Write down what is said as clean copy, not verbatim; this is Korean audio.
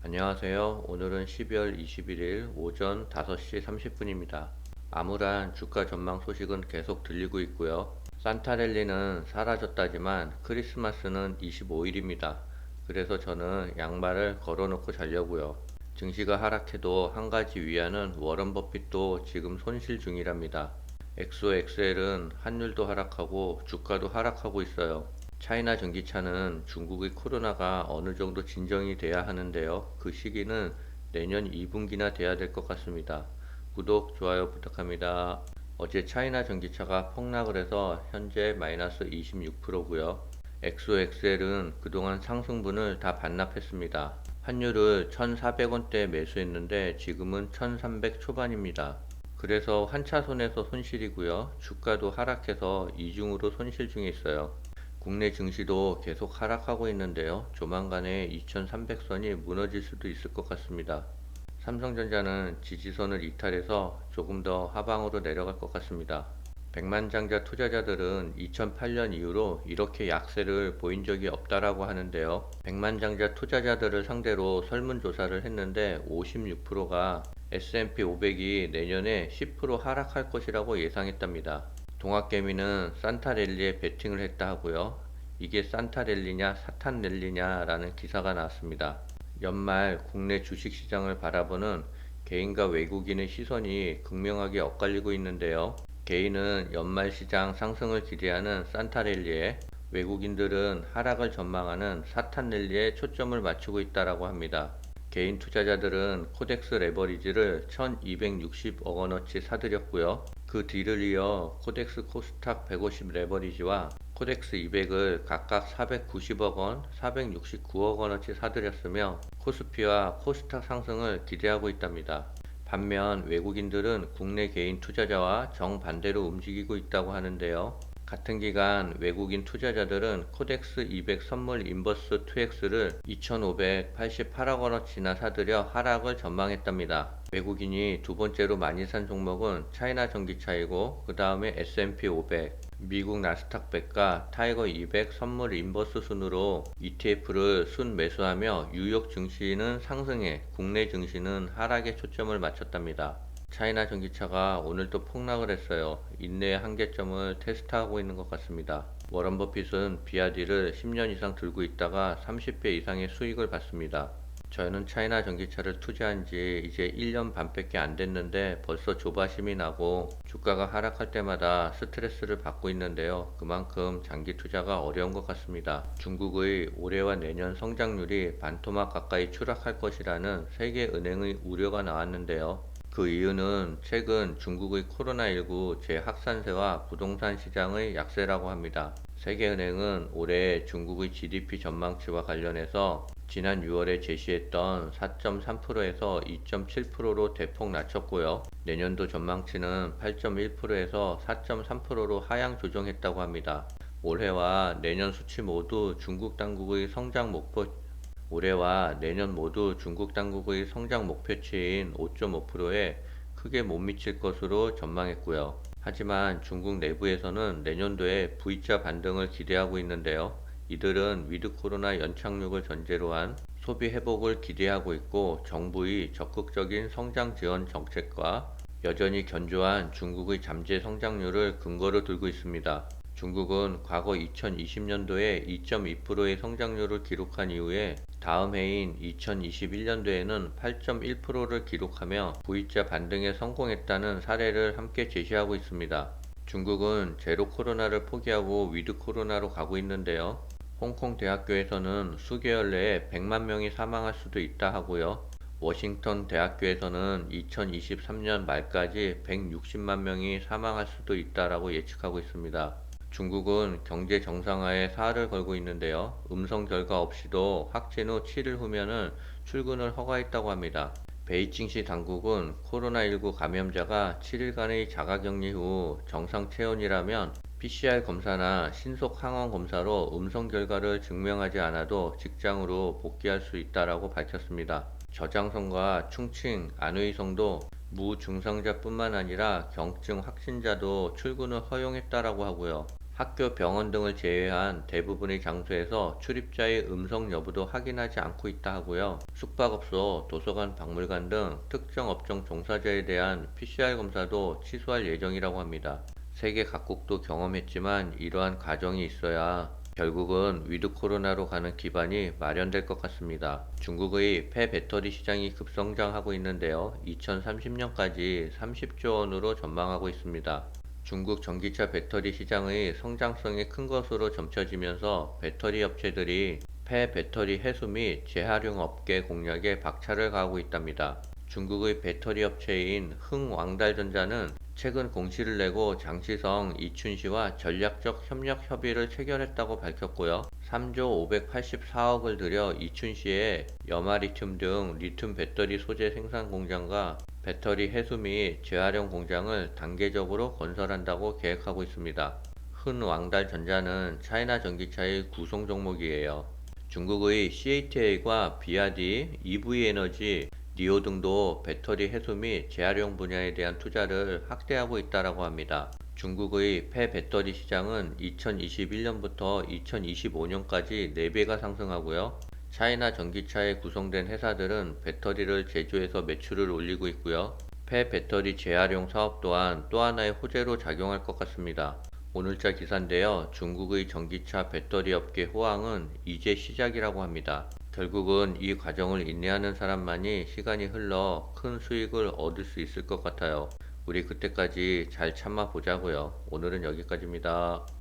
안녕하세요. 오늘은 12월 21일 오전 5시 30분입니다. 암울한 주가 전망 소식은 계속 들리고 있고요. 산타랠리는 사라졌다지만 크리스마스는 25일입니다. 그래서 저는 양말을 걸어놓고 자려고요. 증시가 하락해도 한 가지 위안은 워런 버핏도 지금 손실 중이랍니다. 엑소엑셀은 환율도 하락하고 주가도 하락하고 있어요. 차이나 전기차는 중국의 코로나가 어느 정도 진정이 돼야 하는데요. 그 시기는 내년 2분기나 돼야 될 것 같습니다. 구독, 좋아요 부탁합니다. 어제 차이나 전기차가 폭락을 해서 현재 마이너스 26%고요. 엑소엑셀은 그동안 상승분을 다 반납했습니다. 환율을 1,400원대에 매수했는데 지금은 1,300 초반입니다. 그래서 환차손에서 손실이고요. 주가도 하락해서 이중으로 손실 중에 있어요. 국내 증시도 계속 하락하고 있는데요. 조만간에 2300선이 무너질 수도 있을 것 같습니다. 삼성전자는 지지선을 이탈해서 조금 더 하방으로 내려갈 것 같습니다. 백만장자 투자자들은 2008년 이후로 이렇게 약세를 보인 적이 없다라고 하는데요. 백만장자 투자자들을 상대로 설문조사를 했는데 56%가 S&P 500이 내년에 10% 하락할 것이라고 예상했답니다. 동학개미는 산타랠리에 베팅을 했다 하고요. 이게 산타랠리냐 사탄랠리냐 라는 기사가 나왔습니다. 연말 국내 주식시장을 바라보는 개인과 외국인의 시선이 극명하게 엇갈리고 있는데요. 개인은 연말 시장 상승을 기대하는 산타랠리에, 외국인들은 하락을 전망하는 사탄랠리에 초점을 맞추고 있다고 합니다. 개인 투자자들은 코덱스 레버리지를 1260억 원어치 사들였고요. 그 뒤를 이어 코덱스 코스닥 150 레버리지와 코덱스 200을 각각 490억 원, 469억 원어치 사들였으며 코스피와 코스닥 상승을 기대하고 있답니다. 반면 외국인들은 국내 개인 투자자와 정반대로 움직이고 있다고 하는데요. 같은 기간 외국인 투자자들은 코덱스 200 선물 인버스 2X를 2,588억 원어치나 사들여 하락을 전망했답니다. 외국인이 두 번째로 많이 산 종목은 차이나 전기차이고 그 다음에 S&P 500, 미국 나스닥 100과 타이거 200 선물 인버스 순으로 ETF를 순 매수하며 뉴욕 증시는 상승에 국내 증시는 하락에 초점을 맞췄답니다. 차이나 전기차가 오늘 또 폭락을 했어요. 인내의 한계점을 테스트하고 있는 것 같습니다. 워런 버핏은 비아디를 10년 이상 들고 있다가 30배 이상의 수익을 받습니다. 저는 차이나 전기차를 투자한 지 이제 1년 반밖에 안 됐는데 벌써 조바심이 나고 주가가 하락할 때마다 스트레스를 받고 있는데요. 그만큼 장기 투자가 어려운 것 같습니다. 중국의 올해와 내년 성장률이 반토막 가까이 추락할 것이라는 세계은행의 우려가 나왔는데요. 그 이유는 최근 중국의 코로나19 재확산세와 부동산 시장의 약세라고 합니다. 세계은행은 올해 중국의 GDP 전망치와 관련해서 지난 6월에 제시했던 4.3%에서 2.7%로 대폭 낮췄고요. 내년도 전망치는 8.1%에서 4.3%로 하향 조정했다고 합니다. 올해와 내년 수치 모두 중국 당국의 성장 목표 올해와 내년 모두 중국 당국의 성장 목표치인 5.5%에 크게 못 미칠 것으로 전망했고요. 하지만 중국 내부에서는 내년도에 V자 반등을 기대하고 있는데요. 이들은 위드 코로나 연착륙을 전제로 한 소비 회복을 기대하고 있고 정부의 적극적인 성장 지원 정책과 여전히 견조한 중국의 잠재 성장률을 근거로 들고 있습니다. 중국은 과거 2020년도에 2.2%의 성장률을 기록한 이후에 다음 해인 2021년도에는 8.1%를 기록하며 V자 반등에 성공했다는 사례를 함께 제시하고 있습니다. 중국은 제로 코로나를 포기하고 위드 코로나로 가고 있는데요. 홍콩 대학교에서는 수개월 내에 100만 명이 사망할 수도 있다 하고요. 워싱턴 대학교에서는 2023년 말까지 160만 명이 사망할 수도 있다라고 예측하고 있습니다. 중국은 경제 정상화에 사활을 걸고 있는데요. 음성 결과 없이도 확진 후 7일 후면은 출근을 허가했다고 합니다. 베이징시 당국은 코로나19 감염자가 7일간의 자가격리 후 정상 체온이라면 PCR 검사나 신속 항원 검사로 음성 결과를 증명하지 않아도 직장으로 복귀할 수 있다라고 밝혔습니다. 저장성과 충칭, 안의성도 무증상자뿐만 아니라 경증 확진자도 출근을 허용했다라고 하고요. 학교, 병원 등을 제외한 대부분의 장소에서 출입자의 음성 여부도 확인하지 않고 있다 하고요. 숙박업소, 도서관, 박물관 등 특정 업종 종사자에 대한 PCR 검사도 취소할 예정이라고 합니다. 세계 각국도 경험했지만 이러한 과정이 있어야 결국은 위드 코로나로 가는 기반이 마련될 것 같습니다. 중국의 폐배터리 시장이 급성장하고 있는데요. 2030년까지 30조 원으로 전망하고 있습니다. 중국 전기차 배터리 시장의 성장성이 큰 것으로 점쳐지면서 배터리 업체들이 폐배터리 해수 및 재활용 업계 공략에 박차를 가하고 있답니다. 중국의 배터리 업체인 흥왕달전자는 최근 공시를 내고 장시성 이춘시와 전략적 협력 협의를 체결했다고 밝혔고요. 3조 584억을 들여 이춘시에 염화리튬 등 리튬 배터리 소재 생산 공장과 배터리 해수 및 재활용 공장을 단계적으로 건설한다고 계획하고 있습니다. 흥왕달전자는 차이나 전기차의 구성 종목이에요. 중국의 CATL과 비아디, EV에너지, 니오 등도 배터리 해수 및 재활용 분야에 대한 투자를 확대하고 있다고 합니다. 중국의 폐배터리 시장은 2021년부터 2025년까지 4배가 상승하고요. 차이나 전기차에 구성된 회사들은 배터리를 제조해서 매출을 올리고 있고요. 폐배터리 재활용 사업 또한 또 하나의 호재로 작용할 것 같습니다. 오늘자 기사인데요. 중국의 전기차 배터리 업계 호황은 이제 시작이라고 합니다. 결국은 이 과정을 인내하는 사람만이 시간이 흘러 큰 수익을 얻을 수 있을 것 같아요. 우리 그때까지 잘 참아 보자고요. 오늘은 여기까지입니다.